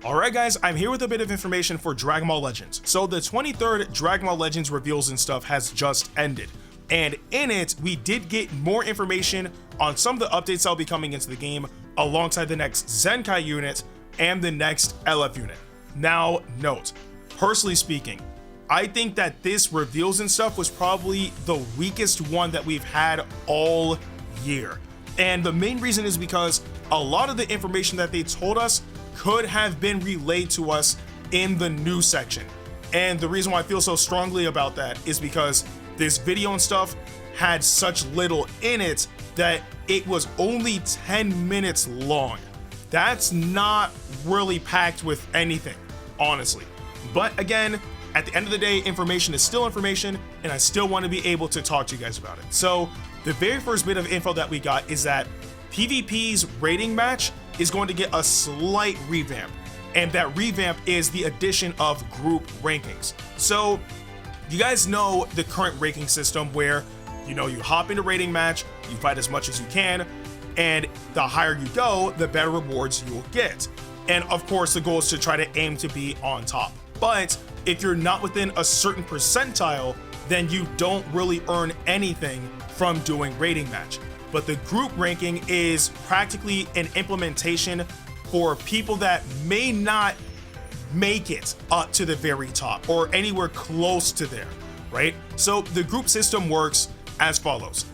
Alright guys, I'm here with a bit of information for Dragon Ball Legends. So the 23rd Dragon Ball Legends reveals and stuff has just ended. And in it, we did get more information on some of the updates that'll be coming into the game alongside the next Zenkai unit and the next LF unit. Now, note, personally speaking, I think that this reveals and stuff was probably the weakest one that we've had all year. And the main reason is because a lot of the information that they told us could have been relayed to us in the news section. And the reason why I feel so strongly about that is because this video and stuff had such little in it that it was only 10 minutes long. That's not really packed with anything, honestly. But again, at the end of the day, information is still information, and I still want to be able to talk to you guys about it. So the very first bit of info that we got is that PvP's rating match is going to get a slight revamp, and that revamp is the addition of group rankings. So you guys know the current ranking system where you hop into rating match, you fight as much as you can, and the higher you go, the better rewards you will get. And of course, the goal is to try to aim to be on top. But if you're not within a certain percentile, then you don't really earn anything from doing rating match. But the group ranking is practically an implementation for people that may not make it up to the very top or anywhere close to there, right? So the group system works as follows.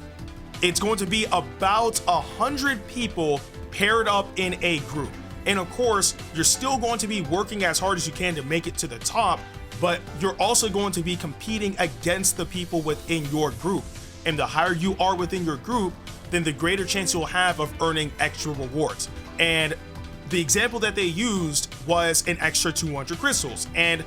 It's going to be about 100 people paired up in a group. And of course, you're still going to be working as hard as you can to make it to the top, but you're also going to be competing against the people within your group. And the higher you are within your group, then the greater chance you'll have of earning extra rewards. And the example that they used was an extra 200 crystals, and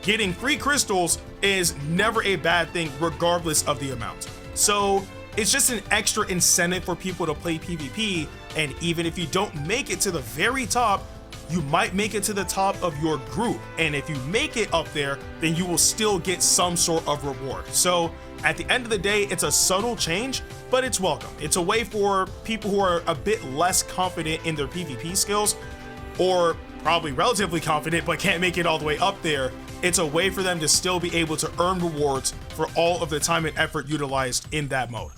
getting free crystals is never a bad thing regardless of the amount. So it's just an extra incentive for people to play PvP, and even if you don't make it to the very top, you might make it to the top of your group, and if you make it up there, then you will still get some sort of reward. So at the end of the day, it's a subtle change, but it's welcome. It's a way for people who are a bit less confident in their PvP skills, or probably relatively confident but can't make it all the way up there. It's a way for them to still be able to earn rewards for all of the time and effort utilized in that mode.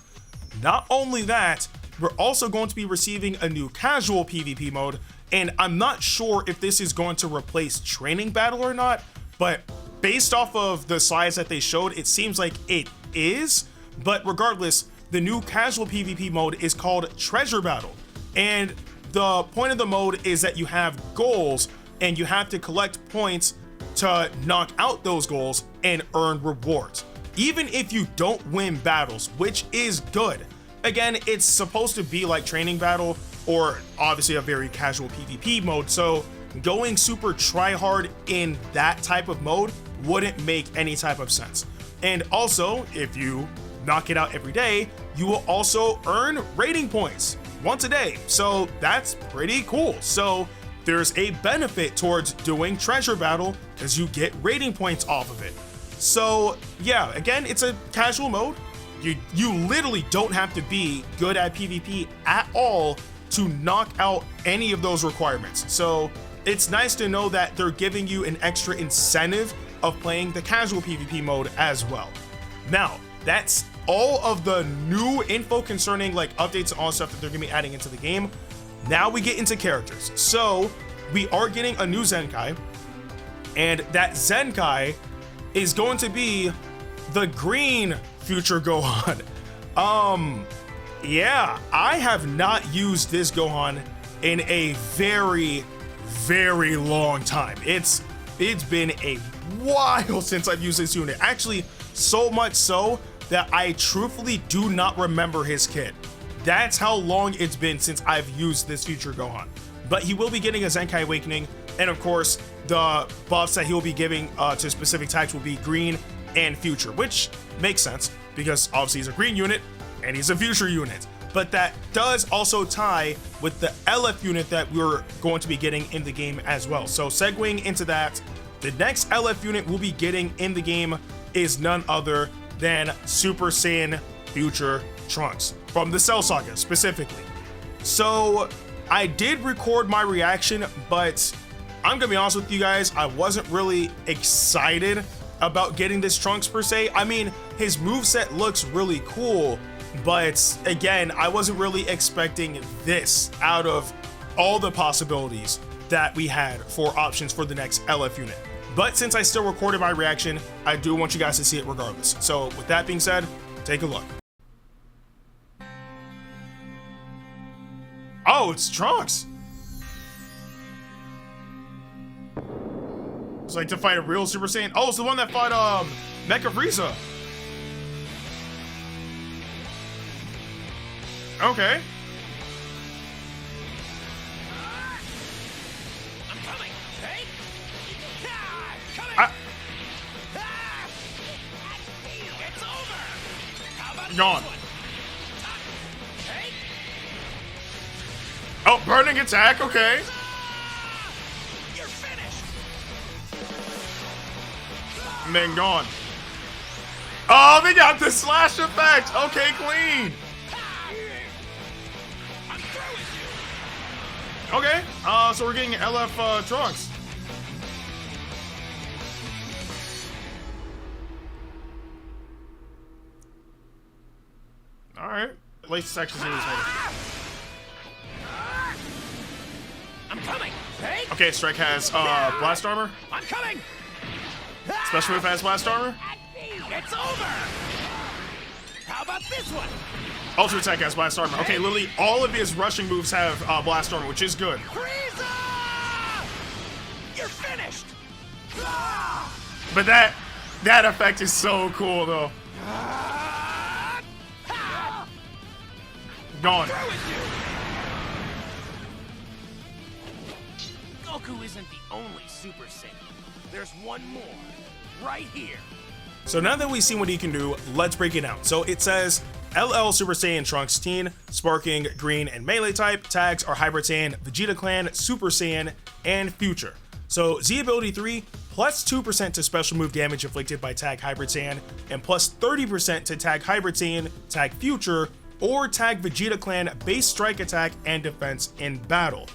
Not only that, we're also going to be receiving a new casual PvP mode, and I'm not sure if this is going to replace training battle or not, but based off of the slides that they showed, it seems like it is. But regardless, the new casual PvP mode is called Treasure Battle, and the point of the mode is that you have goals and you have to collect points to knock out those goals and earn rewards, even if you don't win battles, which is good. Again, it's supposed to be like training battle, or obviously a very casual PvP mode, so going super try hard in that type of mode wouldn't make any type of sense. And also, if you knock it out every day, you will also earn rating points once a day, so that's pretty cool. So there's a benefit towards doing treasure battle because you get rating points off of it. So yeah, again, it's a casual mode. You literally don't have to be good at PvP at all to knock out any of those requirements. So it's nice to know that they're giving you an extra incentive of playing the casual PvP mode as well. Now, that's all of the new info concerning like updates and all stuff that they're gonna be adding into the game. Now we get into characters. So we are getting a new Zenkai, and that Zenkai is going to be the green future Gohan. Yeah, I have not used this Gohan in a very, very long time. It's been a while since I've used this unit. Actually, so much so that I truthfully do not remember his kit. That's how long it's been since I've used this future Gohan. But he will be getting a Zenkai Awakening, and of course, the buffs that he'll be giving to specific types will be green and future, which makes sense because obviously he's a green unit and he's a future unit. But that does also tie with the LF unit that we're going to be getting in the game as well. So segueing into that, the next LF unit we'll be getting in the game is none other than Super Saiyan Future Trunks from the Cell Saga specifically. So I did record my reaction, but I'm gonna be honest with you guys, I wasn't really excited about getting this Trunks per se. I mean, his moveset looks really cool, but again, I wasn't really expecting this out of all the possibilities that we had for options for the next LF unit. But since I still recorded my reaction, I do want you guys to see it regardless. So with that being said, take a look. Oh, it's Trunks. It's like to fight a real Super Saiyan. Oh, it's the one that fought Mecha Frieza. Okay. I'm coming. Hey. It's over. How about Gone. this one? Hey. Oh, burning attack. Okay. You're finished. And then gone. Oh, they got the slash effect. Okay, clean. I'm through with you. Okay. So we're getting LF Trunks. All right. At least it's actually serious. I'm coming. Hey. Okay, Strike has blast armor. I'm coming. Special move has blast armor. It's over. How about this one? Ultra attack has blast armor. Okay, literally all of his rushing moves have blast armor, which is good. Frieza! You're finished. But that effect is so cool though. Gone. Through with you. Goku isn't the only Super Saiyan. There's one more, right here. So now that we've seen what he can do, let's break it down. So it says LL Super Saiyan Trunks Teen, Sparking, Green, and Melee type. Tags are Hybrid Saiyan, Vegeta Clan, Super Saiyan, and Future. So Z ability 3, plus 2% to special move damage inflicted by Tag Hybrid Saiyan, and plus 30% to Tag Hybrid Saiyan, Tag Future, or Tag Vegeta Clan base strike attack and defense in battle.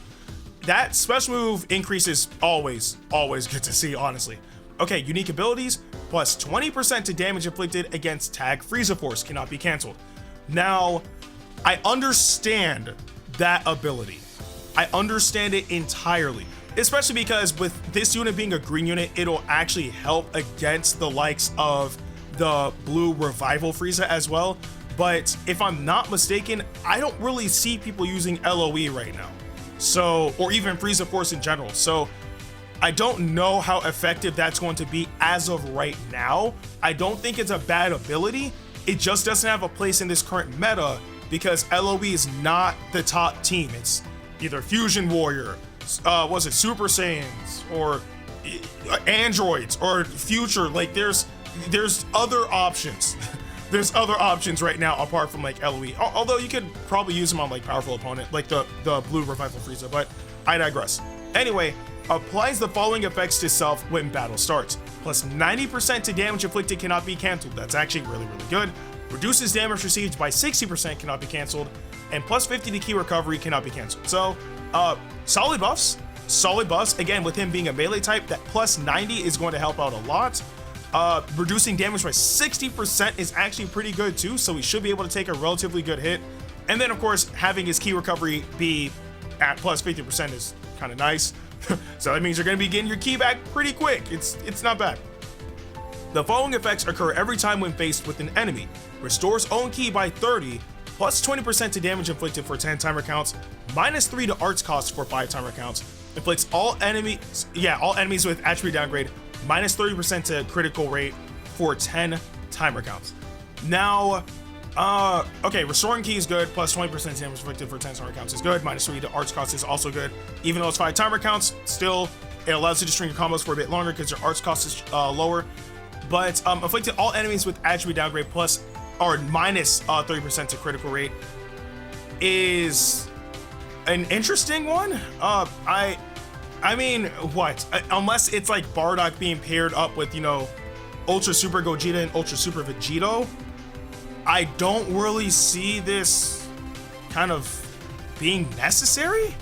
That special move increase is always good to see, honestly. Okay, unique abilities, plus 20% to damage inflicted against Tag Frieza Force, cannot be canceled. Now, I understand that ability. I understand it entirely, especially because with this unit being a green unit, it'll actually help against the likes of the blue Revival Frieza as well. But if I'm not mistaken, I don't really see people using LOE right now. So, or even Frieza Force in general. So I don't know how effective that's going to be as of right now. I don't think it's a bad ability. It just doesn't have a place in this current meta because LOE is not the top team. It's either Fusion Warrior, was it Super Saiyans, or Androids, or Future. Like there's other options. There's other options right now apart from like LOE. Although you could probably use them on like powerful opponent, like the blue Revival Frieza, but I digress. Anyway, applies the following effects to self when battle starts. Plus 90% to damage inflicted cannot be canceled. That's actually really good. Reduces damage received by 60% cannot be canceled. And plus 50 to key recovery cannot be canceled. So, solid buffs. Solid buffs. Again, with him being a melee type, that plus 90 is going to help out a lot. Reducing damage by 60% is actually pretty good too, so he should be able to take a relatively good hit. And then of course, having his key recovery be at plus 50% is kind of nice. So that means you're going to be getting your key back pretty quick. It's not bad. The following effects occur every time when faced with an enemy. Restores own key by 30, plus 20% to damage inflicted for 10 timer counts, minus 3 to arts cost for 5 timer counts. Inflicts all enemies with attribute downgrade, minus 30% to critical rate for 10 timer counts. Now, okay, restoring key is good, plus 20% damage inflicted for 10 timer counts is good, minus 3 to arts cost is also good. Even though it's 5 timer counts, still, it allows you to string your combos for a bit longer because your arts cost is lower. But afflicted all enemies with attribute downgrade plus or minus 30% to critical rate is an interesting one. I mean, what? Unless it's like Bardock being paired up with, you know, Ultra Super Gogeta and Ultra Super Vegito, I don't really see this kind of being necessary.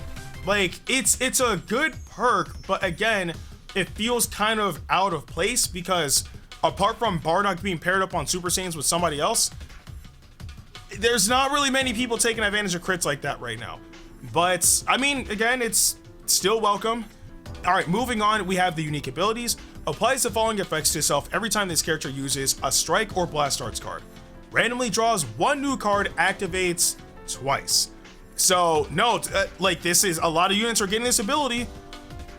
Like, it's a good perk, but again, it feels kind of out of place because apart from Bardock being paired up on Super Saiyans with somebody else, there's not really many people taking advantage of crits like that right now. But I mean, again, it's still welcome. All right, moving on, we have the unique abilities. Applies the following effects to itself every time this character uses a Strike or Blast Arts card. Randomly draws one new card, activates twice. So note, like, this is a lot of units are getting this ability.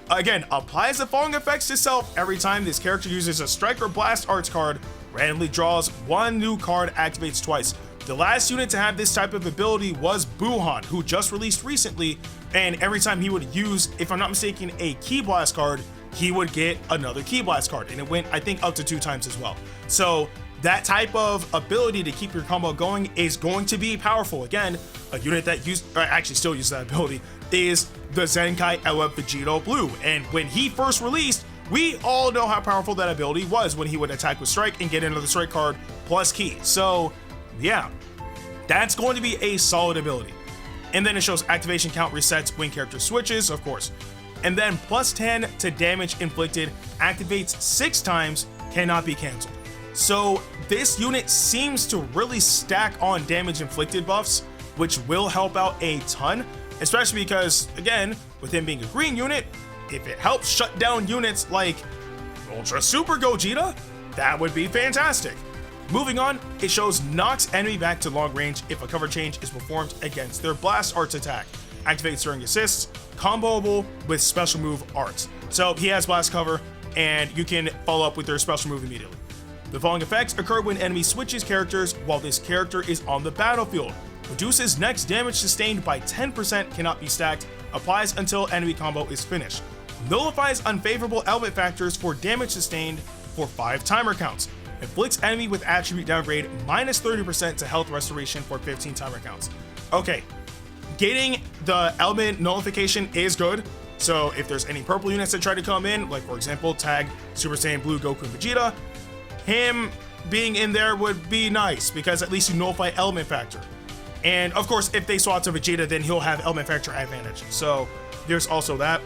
Again, applies the following effects to itself every time this character uses a Strike or Blast Arts card, randomly draws one new card, activates twice. The last unit to have this type of ability was Buhan, who just released recently, and every time he would use, if I'm not mistaken, a Ki Blast card, he would get another Ki Blast card, and it went, I think, up to 2 times as well. So that type of ability to keep your combo going is going to be powerful. Again, a unit that actually still uses that ability is the Zenkai Gohan Vegito Blue, and when he first released, we all know how powerful that ability was when he would attack with Strike and get another Strike card plus Ki. So yeah, that's going to be a solid ability. And then it shows activation count resets when character switches, of course. And then plus 10 to damage inflicted, activates 6 times, cannot be canceled. So this unit seems to really stack on damage inflicted buffs, which will help out a ton, especially because, again, with him being a green unit, if it helps shut down units like Ultra Super Gogeta, that would be fantastic. Moving on, it shows knocks enemy back to long range if a cover change is performed against their Blast Arts attack. Activates during assists, comboable with special move arts. So he has blast cover, and you can follow up with their special move immediately. The following effects occur when enemy switches characters while this character is on the battlefield. Reduces next damage sustained by 10%, cannot be stacked, applies until enemy combo is finished. Nullifies unfavorable element factors for damage sustained for 5 timer counts. Inflicts enemy with attribute downgrade minus 30% to health restoration for 15 timer counts. Okay, getting the element nullification is good. So if there's any purple units that try to come in, like for example, tag Super Saiyan Blue Goku and Vegeta, him being in there would be nice because at least you nullify element factor. And of course, if they swap to Vegeta, then he'll have element factor advantage. So there's also that.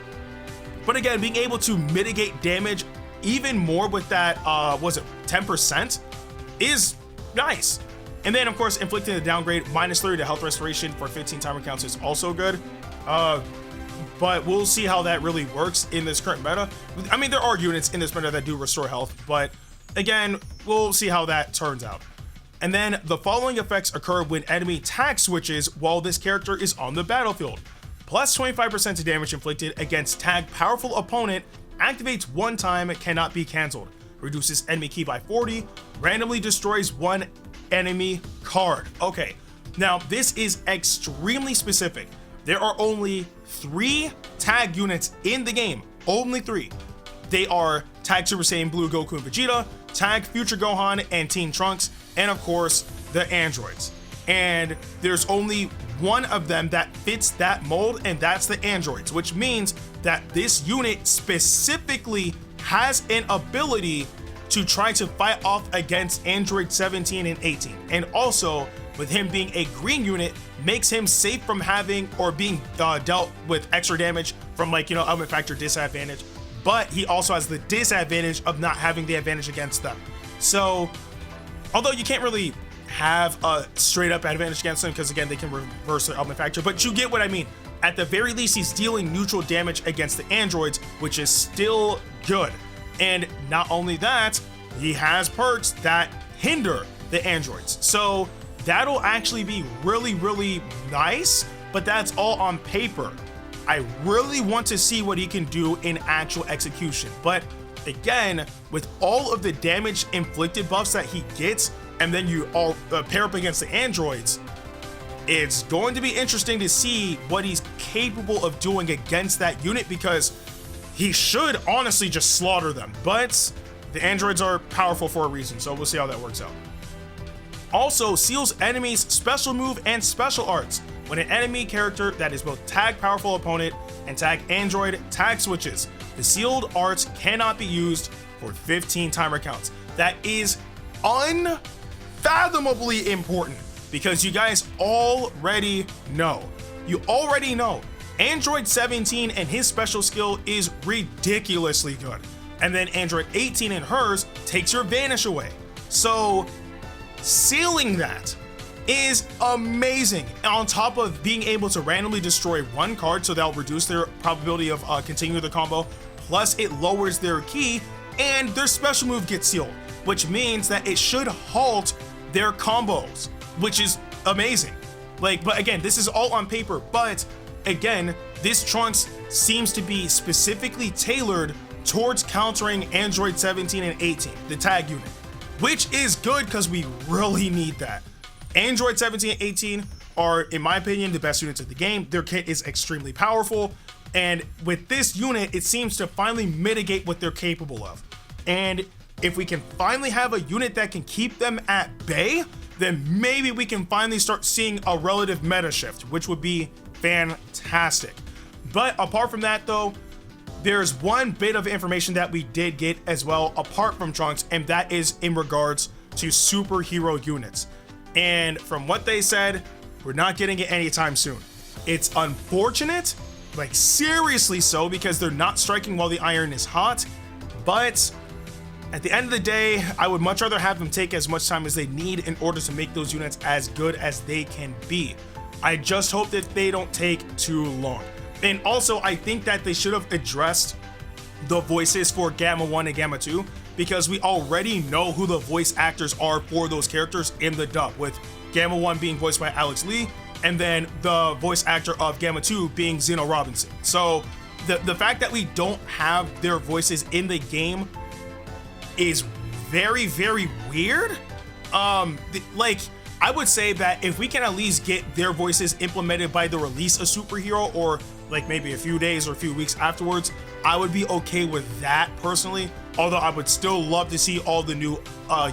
But again, being able to mitigate damage even more with that, was it 10%, is nice. And then of course, inflicting the downgrade minus 30 to health restoration for 15 timer counts is also good. But we'll see how that really works in this current meta. I mean, there are units in this meta that do restore health, but again, we'll see how that turns out. And then the following effects occur when enemy tag switches while this character is on the battlefield. Plus 25% to damage inflicted against tag powerful opponent, activates 1 time, cannot be cancelled. Reduces enemy ki by 40, randomly destroys 1 enemy card. Okay, now this is extremely specific. There are only 3 tag units in the game, only 3. They are tag Super Saiyan Blue Goku and Vegeta, tag Future Gohan and Team Trunks, and of course the androids. And there's only one of them that fits that mold, and that's the androids, which means that this unit specifically has an ability to try to fight off against Android 17 and 18. And also, with him being a green unit, makes him safe from having or being dealt with extra damage from, like, you know, element factor disadvantage. But he also has the disadvantage of not having the advantage against them. So, although you can't really have a straight up advantage against them because again, they can reverse their element factor, but you get what I mean. At the very least, he's dealing neutral damage against the androids, which is still good. And not only that, he has perks that hinder the androids. So that'll actually be really, really nice, but that's all on paper. I really want to see what he can do in actual execution. But again, with all of the damage inflicted buffs that he gets, and then you all pair up against the androids, it's going to be interesting to see what he's capable of doing against that unit, because he should honestly just slaughter them. But the androids are powerful for a reason, so we'll see how that works out. Also, seals enemies special move and special arts when an enemy character that is both tag powerful opponent and tag android tag switches. The sealed arts cannot be used for 15 timer counts. That is unfathomably important, because you guys already know. You already know Android 17 and his special skill is ridiculously good. And then Android 18 and hers takes your vanish away. So sealing that is amazing. And on top of being able to randomly destroy one card, so that'll reduce their probability of continuing the combo, plus it lowers their key and their special move gets sealed, which means that it should halt their combos, which is amazing. Like, but again, this is all on paper, but again, this Trunks seems to be specifically tailored towards countering Android 17 and 18, the tag unit, which is good because we really need that. Android 17 and 18 are, in my opinion, the best units of the game. Their kit is extremely powerful, and with this unit, it seems to finally mitigate what they're capable of. And if we can finally have a unit that can keep them at bay, then maybe we can finally start seeing a relative meta shift, which would be fantastic. But apart from that though, there's one bit of information that we did get as well apart from Trunks, and that is in regards to superhero units. And from what they said, we're not getting it anytime soon. It's unfortunate, like seriously so, because they're not striking while the iron is hot. But at the end of the day, I would much rather have them take as much time as they need in order to make those units as good as they can be. I just hope that they don't take too long. And also, I think that they should have addressed the voices for Gamma 1 and Gamma 2, because we already know who the voice actors are for those characters in the dub, with Gamma 1 being voiced by Alex Lee, and then the voice actor of Gamma 2 being Zeno Robinson. So the fact that we don't have their voices in the game is very, very weird. Like, I would say that if we can at least get their voices implemented by the release of Superhero, or like maybe a few days or a few weeks afterwards, I would be okay with that personally. Although I would still love to see all the new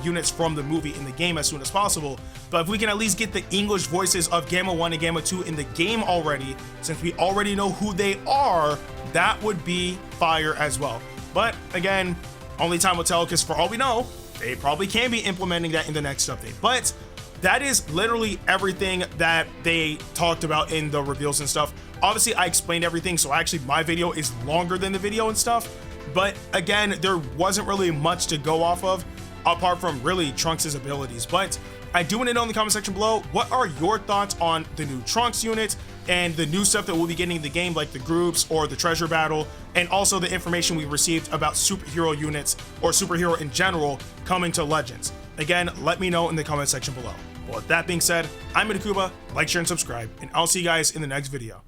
units from the movie in the game as soon as possible. But if we can at least get the English voices of Gamma 1 and Gamma 2 in the game already, since we already know who they are, that would be fire as well. But again, only time will tell, because for all we know, they probably can be implementing that in the next update. But that is literally everything that they talked about in the reveals and stuff. Obviously, I explained everything, so actually my video is longer than the video and stuff. But again, there wasn't really much to go off of apart from really Trunks' abilities. But I do want to know in the comment section below, what are your thoughts on the new Trunks unit and the new stuff that we'll be getting in the game, like the groups or the treasure battle, and also the information we received about superhero units or superhero in general coming to Legends. Again, let me know in the comment section below. Well, with that being said, I'm Ndukauba, like, share, and subscribe, and I'll see you guys in the next video.